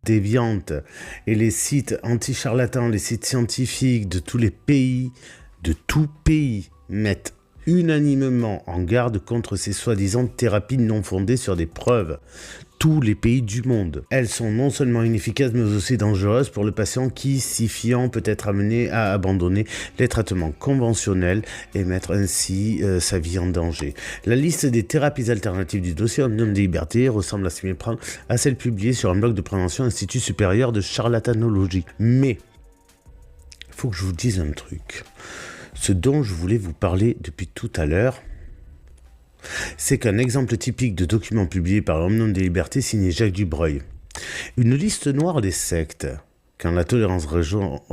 déviantes et les sites anti-charlatans, les sites scientifiques de tous les pays, de tout pays, mettent unanimement en garde contre ces soi-disant thérapies non fondées sur des preuves. Tous les pays du monde. Elles sont non seulement inefficaces mais aussi dangereuses pour le patient qui, s'y fiant, peut être amené à abandonner les traitements conventionnels et mettre ainsi sa vie en danger. La liste des thérapies alternatives du dossier Omnium des libertés ressemble à s'y méprendre à celle publiée sur un blog de prévention Institut supérieur de charlatanologie. Mais, il faut que je vous dise un truc. Ce dont je voulais vous parler depuis tout à l'heure, c'est qu'un exemple typique de document publié par l'Omnium des libertés signé Jacques Dubreuil. Une liste noire des sectes, quand la tolérance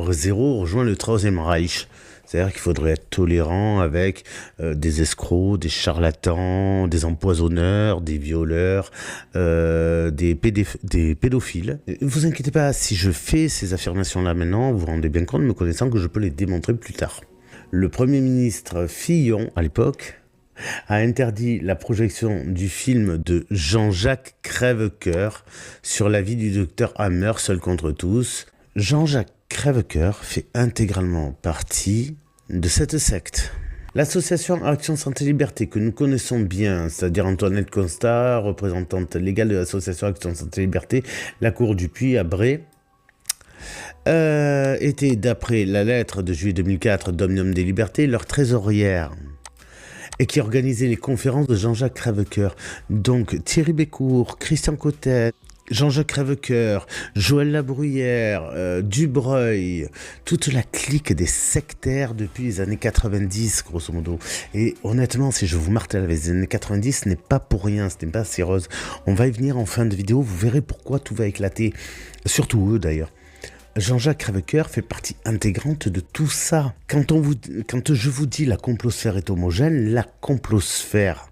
zéro rejoint le Troisième Reich. C'est-à-dire qu'il faudrait être tolérant avec des escrocs, des charlatans, des empoisonneurs, des violeurs, des pédophiles. Ne vous inquiétez pas, si je fais ces affirmations-là maintenant, vous vous rendez bien compte, me connaissant, que je peux les démontrer plus tard. Le Premier ministre Fillon, à l'époque, a interdit la projection du film de Jean-Jacques Crèvecoeur sur la vie du docteur Hammer, seul contre tous. Jean-Jacques Crèvecoeur fait intégralement partie de cette secte. L'association Action Santé Liberté, que nous connaissons bien, c'est-à-dire Antoinette Constat, représentante légale de l'association Action Santé Liberté, la Cour du Puy à Bray, était, d'après la lettre de juillet 2004 d'Omnium des libertés, leur trésorière, et qui organisait les conférences de Jean-Jacques Crèvecoeur. Donc Thierry Bécourt, Christian Cotten, Jean-Jacques Crèvecoeur, Joël Labruyère, Dubreuil, toute la clique des sectaires depuis les années 90, grosso modo. Et honnêtement, si je vous martèle avec les années 90, ce n'est pas pour rien, ce n'est pas si rose. On va y venir en fin de vidéo, vous verrez pourquoi tout va éclater. Surtout eux d'ailleurs. Jean-Jacques Crèvecoeur fait partie intégrante de tout ça. Quand je vous dis la complosphère est homogène, la complosphère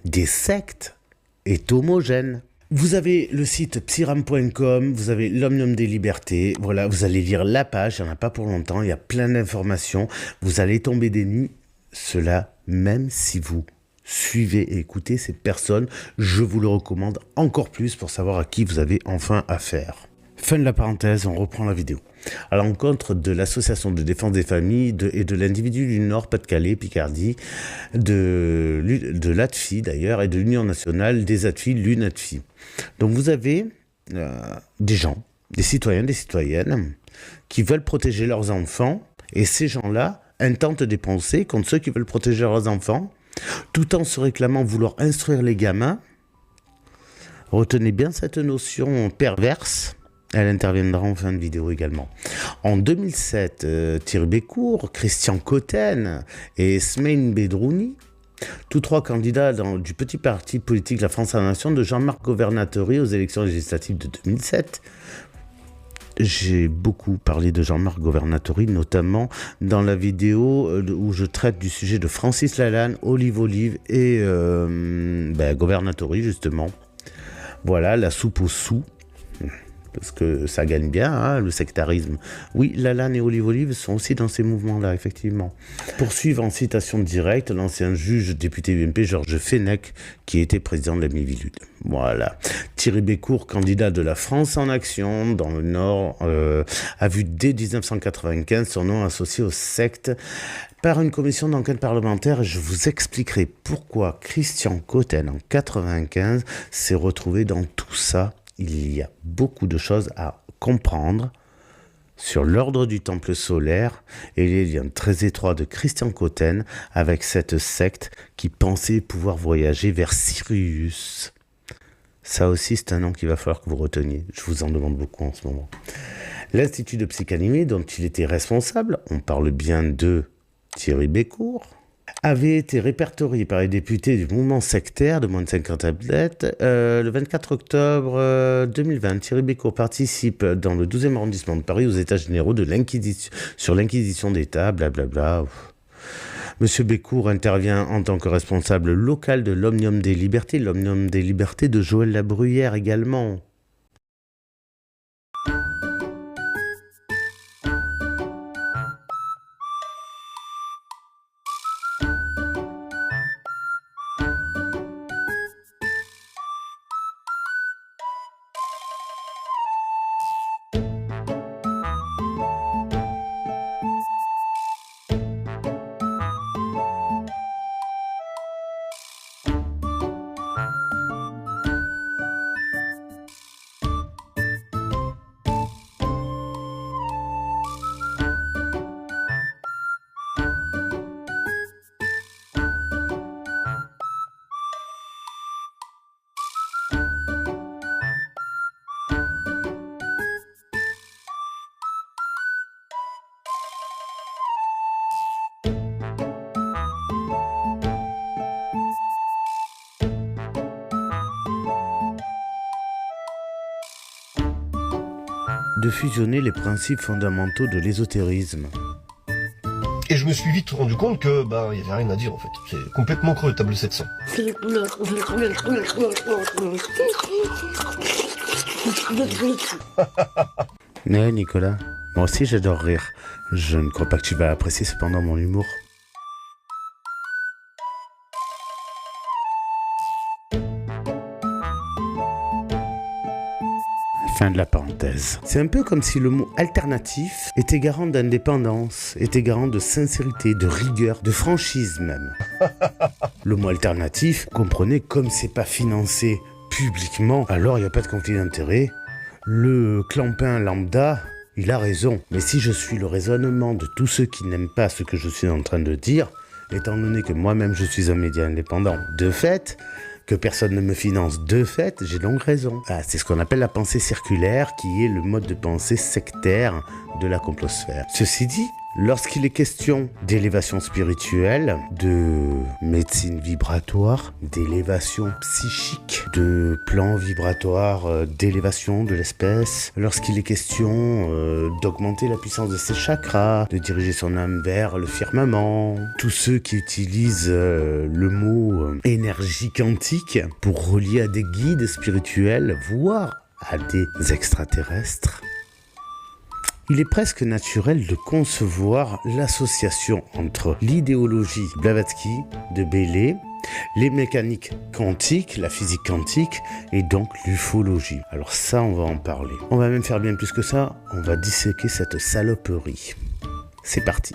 des sectes est homogène. Vous avez le site psyram.com, vous avez l'Omnium des libertés, voilà, vous allez lire la page, il n'y en a pas pour longtemps, il y a plein d'informations, vous allez tomber des nues, cela même si vous suivez et écoutez ces personnes, je vous le recommande encore plus pour savoir à qui vous avez enfin affaire. Fin de la parenthèse, on reprend la vidéo. À l'encontre de l'Association de défense des familles et de l'individu du Nord, Pas-de-Calais, Picardie, de l'ATFI d'ailleurs, et de l'Union nationale des ATFI, l'UNATFI. Donc vous avez des gens, des citoyens, des citoyennes, qui veulent protéger leurs enfants, et ces gens-là intentent des pensées contre ceux qui veulent protéger leurs enfants, tout en se réclamant vouloir instruire les gamins. Retenez bien cette notion perverse. Elle interviendra en fin de vidéo également. En 2007, Thierry Bécourt, Christian Cotten et Smaïn Bedrouni, tous trois candidats du petit parti politique La France à la Nation de Jean-Marc Governatori aux élections législatives de 2007. J'ai beaucoup parlé de Jean-Marc Governatori, notamment dans la vidéo où je traite du sujet de Francis Lalanne, Olive et Governatori, justement. Voilà, la soupe aux sous. Parce que ça gagne bien, hein, le sectarisme. Oui, Lalanne et Olive sont aussi dans ces mouvements-là, effectivement. Poursuivre en citation directe l'ancien juge député UMP Georges Fenech, qui était président de la Mivilude. Voilà. Thierry Bécourt, candidat de la France en action dans le Nord, a vu dès 1995 son nom associé aux sectes par une commission d'enquête parlementaire, et je vous expliquerai pourquoi Christian Cotten, en 1995, s'est retrouvé dans tout ça. Il y a beaucoup de choses à comprendre sur l'ordre du temple solaire et les liens très étroits de Christian Cotten avec cette secte qui pensait pouvoir voyager vers Sirius. Ça aussi, c'est un nom qu'il va falloir que vous reteniez. Je vous en demande beaucoup en ce moment. L'Institut de psychanalyse dont il était responsable, on parle bien de Thierry Bécourt, avait été répertorié par les députés du mouvement sectaire de moins de 50 athlètes le 24 octobre 2020. Thierry Bécourt participe dans le 12e arrondissement de Paris aux états généraux de sur l'inquisition d'État, blablabla. Monsieur Bécourt intervient en tant que responsable local de l'Omnium des libertés de Joël Labruyère également. de fusionner les principes fondamentaux de l'ésotérisme. Et je me suis vite rendu compte que, il y avait rien à dire en fait. C'est complètement creux, table 700. Mais Nicolas, moi aussi j'adore rire. Je ne crois pas que tu vas apprécier cependant mon humour. Fin de la parenthèse. C'est un peu comme si le mot alternatif était garant d'indépendance, était garant de sincérité, de rigueur, de franchise même. Le mot alternatif, comprenez, comme c'est pas financé publiquement, alors il n'y a pas de conflit d'intérêt. Le clampin lambda, il a raison. Mais si je suis le raisonnement de tous ceux qui n'aiment pas ce que je suis en train de dire, étant donné que moi-même je suis un média indépendant, de fait, que personne ne me finance de fait, j'ai donc raison. C'est ce qu'on appelle la pensée circulaire, qui est le mode de pensée sectaire de la complosphère. Ceci dit, lorsqu'il est question d'élévation spirituelle, de médecine vibratoire, d'élévation psychique, de plan vibratoire, d'élévation de l'espèce, lorsqu'il est question d'augmenter la puissance de ses chakras, de diriger son âme vers le firmament, tous ceux qui utilisent le mot énergie quantique pour relier à des guides spirituels, voire à des extraterrestres, il est presque naturel de concevoir l'association entre l'idéologie Blavatsky de Bailey, les mécaniques quantiques, la physique quantique et donc l'ufologie. Alors ça, on va en parler. On va même faire bien plus que ça, on va disséquer cette saloperie. C'est parti.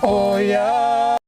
Oh yeah.